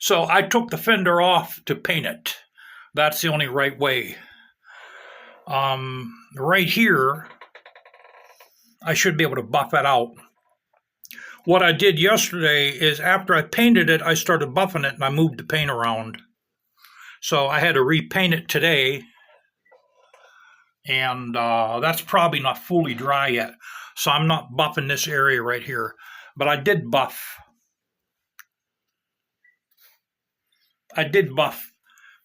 So I took the fender off to paint it. That's the only right way. Right here, I should be able to buff that out. What I did yesterday is after I painted it, I started buffing it and I moved the paint around. So I had to repaint it today. And that's probably not fully dry yet. So I'm not buffing this area right here. But I did buff.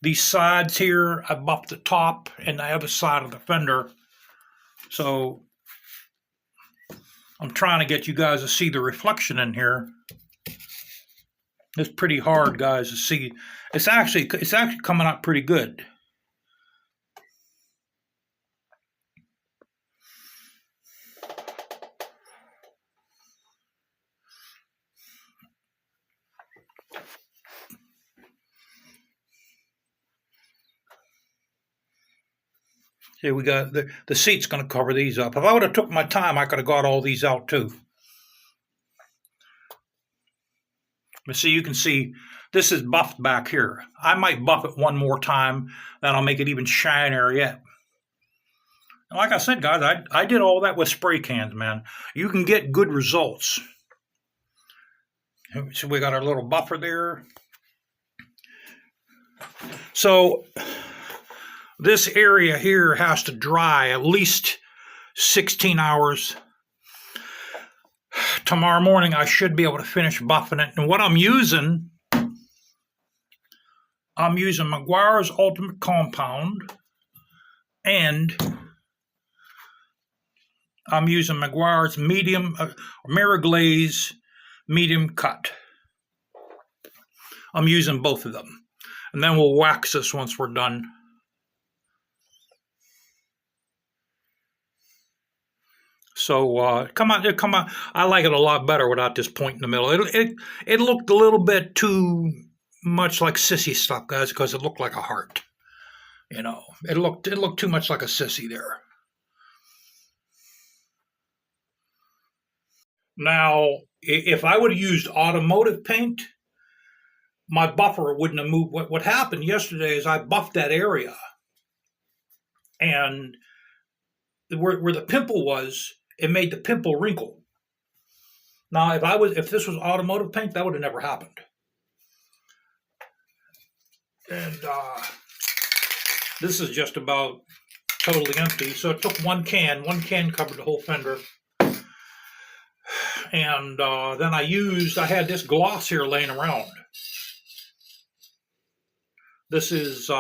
These sides here. I buffed the top and the other side of the fender. So I'm trying to get you guys to see the reflection in here. It's pretty hard, guys, to see. It's actually coming out pretty good. See, we got the seat's going to cover these up. If I would have took my time, I could have got all these out too. But see, you can see this is buffed back here. I might buff it one more time, then I'll make it even shinier yet. And like I said, guys, I did all that with spray cans, man. You can get good results. So we got our little buffer there. So this area here has to dry at least 16 hours. Tomorrow morning, I should be able to finish buffing it. And what I'm using Meguiar's Ultimate Compound, and I'm using Meguiar's medium Mirror Glaze medium cut. I'm using both of them. And then we'll wax this once we're done. So come on! I like it a lot better without this point in the middle. It looked a little bit too much like sissy stuff, guys, because it looked like a heart. You know, it looked too much like a sissy there. Now, if I would have used automotive paint, my buffer wouldn't have moved. What happened yesterday is I buffed that area, and where the pimple was, it made the pimple wrinkle. Now, if this was automotive paint, that would have never happened. And this is just about totally empty. So it took one can. One can covered the whole fender. And then I had this gloss here laying around. This is,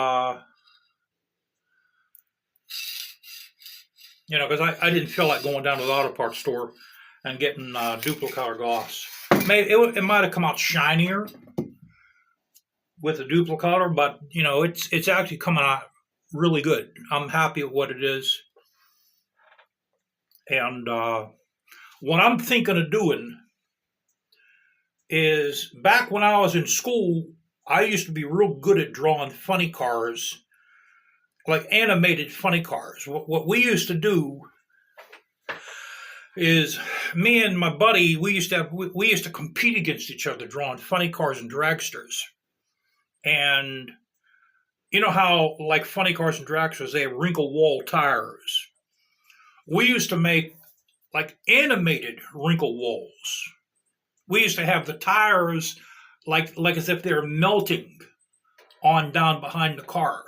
because I didn't feel like going down to the auto parts store and getting duplicate gloss. It might have come out shinier with the duplicate, but it's actually coming out really good. I'm happy with what it is. And what I'm thinking of doing is, back when I was in school, I used to be real good at drawing funny cars, like animated funny cars. What we used to do is, me and my buddy, we used to compete against each other drawing funny cars and dragsters. And you know how, like, funny cars and dragsters, they have wrinkle wall tires. We used to make like animated wrinkle walls. We used to have the tires like as if they're melting on down behind the car.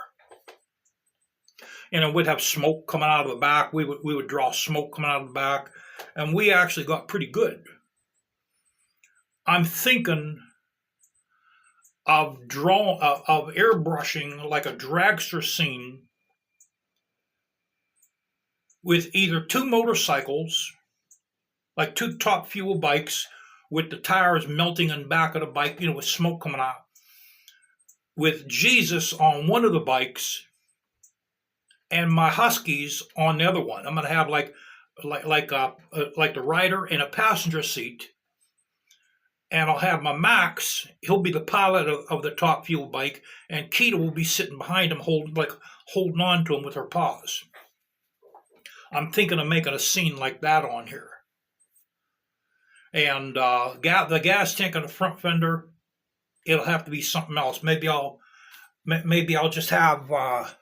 We'd have smoke coming out of the back. We would draw smoke coming out of the back, and we actually got pretty good. I'm thinking of airbrushing like a dragster scene with either two motorcycles, like two top fuel bikes, with the tires melting in the back of the bike, with smoke coming out, with Jesus on one of the bikes and my Huskies on the other one. I'm going to have like the rider in a passenger seat, and I'll have my Max. He'll be the pilot of the top fuel bike, and Keita will be sitting behind him, holding on to him with her paws. I'm thinking of making a scene like that on here. And the gas tank on the front fender, it'll have to be something else. Maybe I'll just have. I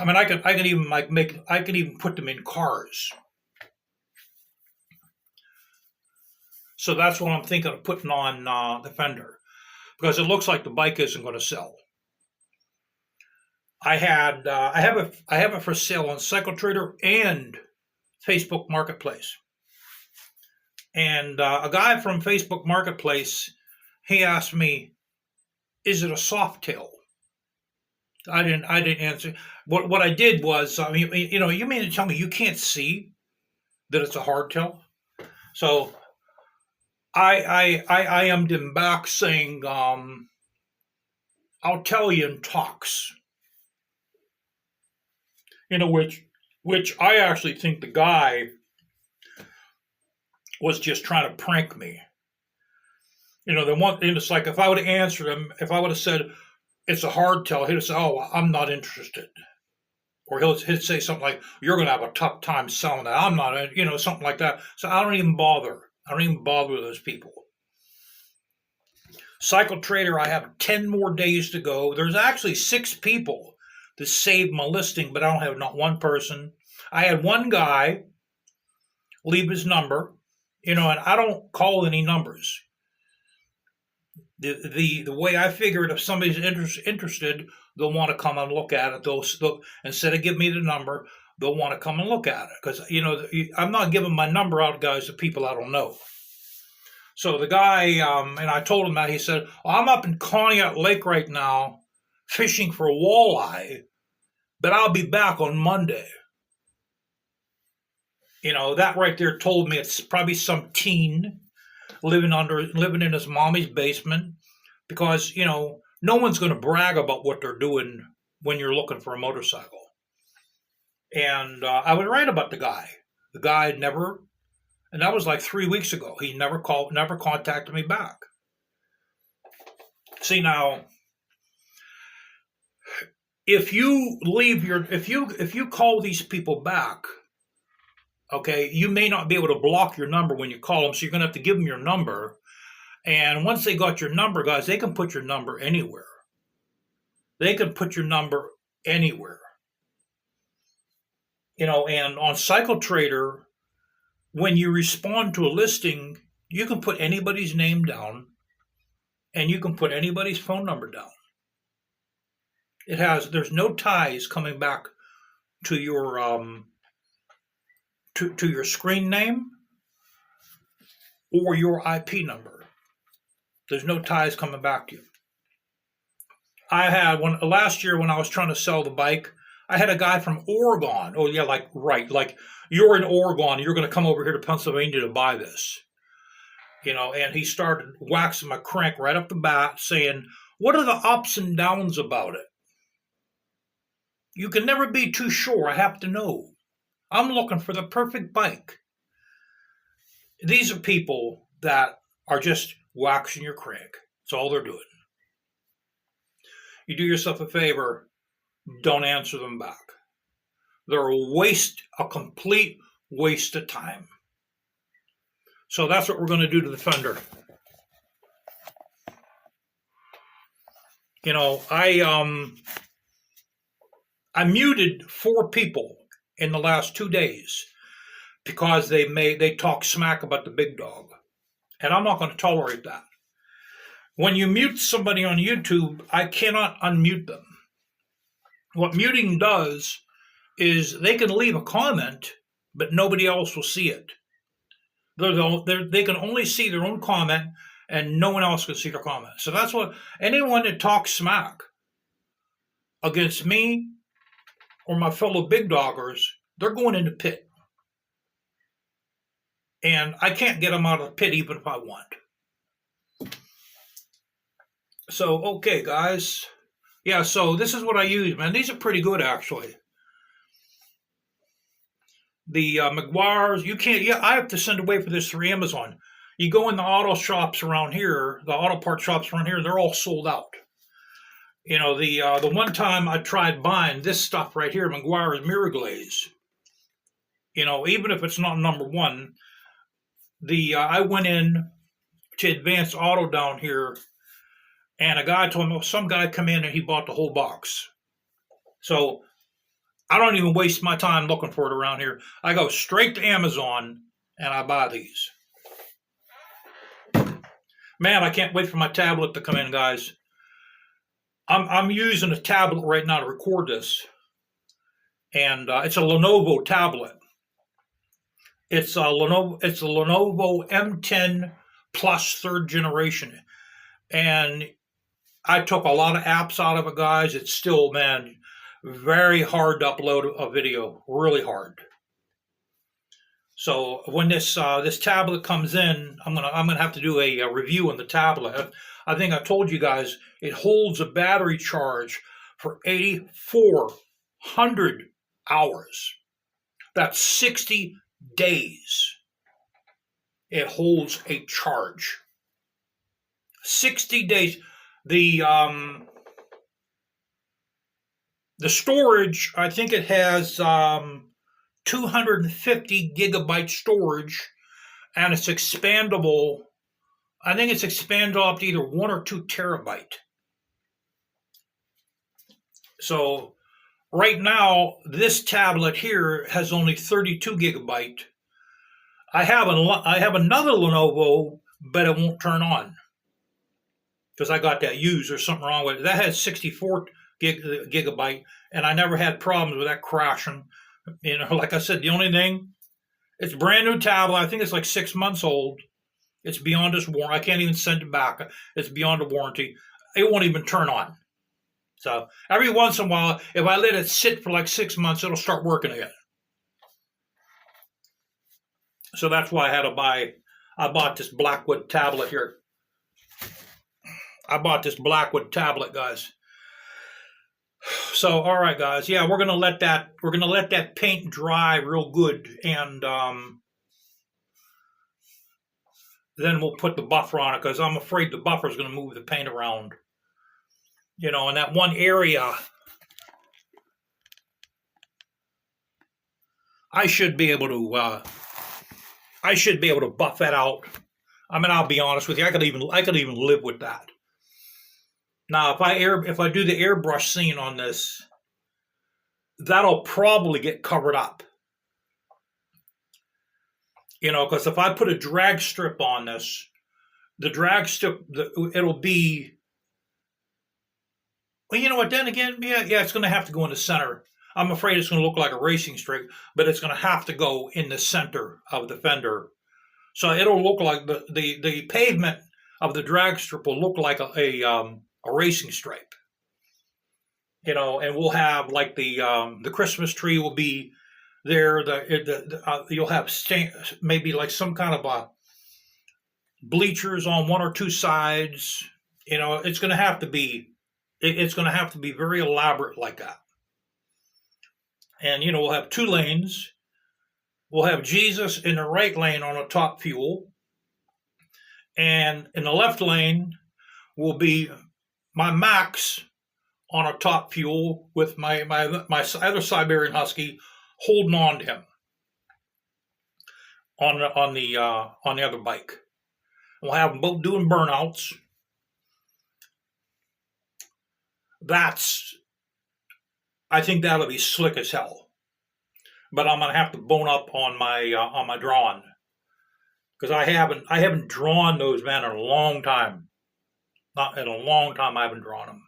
mean, I can even I can even put them in cars. So that's what I'm thinking of putting on the fender, because it looks like the bike isn't going to sell. I have it for sale on Cycle Trader and Facebook Marketplace. And a guy from Facebook Marketplace, he asked me, "Is it a soft tail?" I didn't answer. What I did was, I mean, you mean to tell me you can't see that it's a hardtail? So I am him back saying, "I'll tell you in talks." Which I actually think the guy was just trying to prank me. It's like if I would have answered him, if I would have said it's a hardtail, he'd have said, "Oh, I'm not interested," or he'd say something like, "You're going to have a tough time selling that. I'm not," something like that. So I don't even bother. I don't even bother with those people. Cycle Trader, I have 10 more days to go. There's actually 6 people that saved my listing, but I don't have not one person. I had one guy leave his number, and I don't call any numbers. The way I figure it, if somebody's interested, they'll want to come and look at it. They'll instead of give me the number, they'll want to come and look at it, because I'm not giving my number out, guys, to people I don't know. So the guy, and I told him that. He said, "I'm up in Conneaut Lake right now fishing for walleye, but I'll be back on Monday." That right there told me it's probably some teen living in his mommy's basement, because no one's going to brag about what they're doing when you're looking for a motorcycle. And I was right about the guy. The guy never, and that was like 3 weeks ago. He never contacted me back. See, now, if you call these people back, okay, you may not be able to block your number when you call them, so you're going to have to give them your number. And once they got your number, guys, they can put your number anywhere. They can put your number anywhere. And on Cycle Trader, when you respond to a listing, you can put anybody's name down, and you can put anybody's phone number down. There's no ties coming back to your to your screen name or your IP number. There's no ties coming back to you. I had last year when I was trying to sell the bike, I had a guy from Oregon. Oh yeah, like you're in Oregon, you're going to come over here to Pennsylvania to buy this. And he started waxing my crank right up the bat, saying, "What are the ups and downs about it? You can never be too sure. I have to know. I'm looking for the perfect bike." These are people that are just waxing your crank. That's all they're doing. You do yourself a favor, don't answer them back. They're a complete waste of time. So that's what we're going to do to the fender. I muted 4 people in the last 2 days because they talk smack about the big dog, and I'm not going to tolerate that. When you mute somebody on YouTube, I cannot unmute them. What muting does is they can leave a comment, but nobody else will see it. They can only see their own comment, and no one else can see their comment. So that's what anyone that talks smack against me or my fellow big doggers, they're going in the pit. And I can't get them out of the pit even if I want. So, okay, guys. Yeah, so this is what I use, man. These are pretty good, actually. The McGuire's, I have to send away for this through Amazon. You go in the auto shops around here, the auto part shops around here, they're all sold out. The one time I tried buying this stuff right here, McGuire's Mirror Glaze, even if it's not number one, I went in to Advanced Auto down here, and a guy told me some guy come in and he bought the whole box. So I don't even waste my time looking for it around here. I go straight to Amazon and I buy these. Man, I can't wait for my tablet to come in, guys. I'm using a tablet right now to record this, and it's a Lenovo tablet. It's a Lenovo M10 Plus 3rd generation, and I took a lot of apps out of it, guys. It's still, man, very hard to upload a video, really hard. So when this tablet comes in, I'm gonna have to do a review on the tablet. I think I told you guys it holds a battery charge for 8,400 hours. That's 60 days. It holds a charge. 60 days. The storage, I think it has 250 gigabyte storage, and it's expandable. I think it's expandable up to either 1 or 2 terabyte. So right now, this tablet here has only 32 gigabyte. I have another Lenovo, but it won't turn on because I got that used. There's something wrong with it. That has 64 gigabyte, and I never had problems with that crashing. You know, like I said, the only thing, it's a brand new tablet. I think it's like 6 months old. It's beyond its warranty. I can't even send it back. It's beyond the warranty. It won't even turn on. So every once in a while, if I let it sit for like 6 months, it'll start working again. So that's why I bought this Blackwood tablet here. I bought this Blackwood tablet, guys. So, all right, guys. Yeah, we're gonna let that paint dry real good, and then we'll put the buffer on it because I'm afraid the buffer is gonna move the paint around. You know, in that one area, I should be able to buff that out. I mean, I'll be honest with you. I could even live with that. Now, if I do the airbrush scene on this, that'll probably get covered up. You know, because if I put a drag strip on this, the drag strip, it'll be. Well, you know what? Then again, yeah, it's going to have to go in the center. I'm afraid it's going to look like a racing strip, but it's going to have to go in the center of the fender. So it'll look like the pavement of the drag strip will look like a racing stripe. You know, and we'll have like the Christmas tree will be there. You'll have maybe like some kind of bleachers on 1 or 2 sides. You know, it's going to have to be very elaborate like that. And, you know, we'll have 2 lanes. We'll have Jesus in the right lane on a top fuel. And in the left lane will be my Max on a top fuel with my other Siberian Husky holding on to him on the other bike. We'll have them both doing burnouts. I think that'll be slick as hell. But I'm gonna have to bone up on my drawing because I haven't drawn those, man, in a long time. Not in a long time. I haven't drawn them.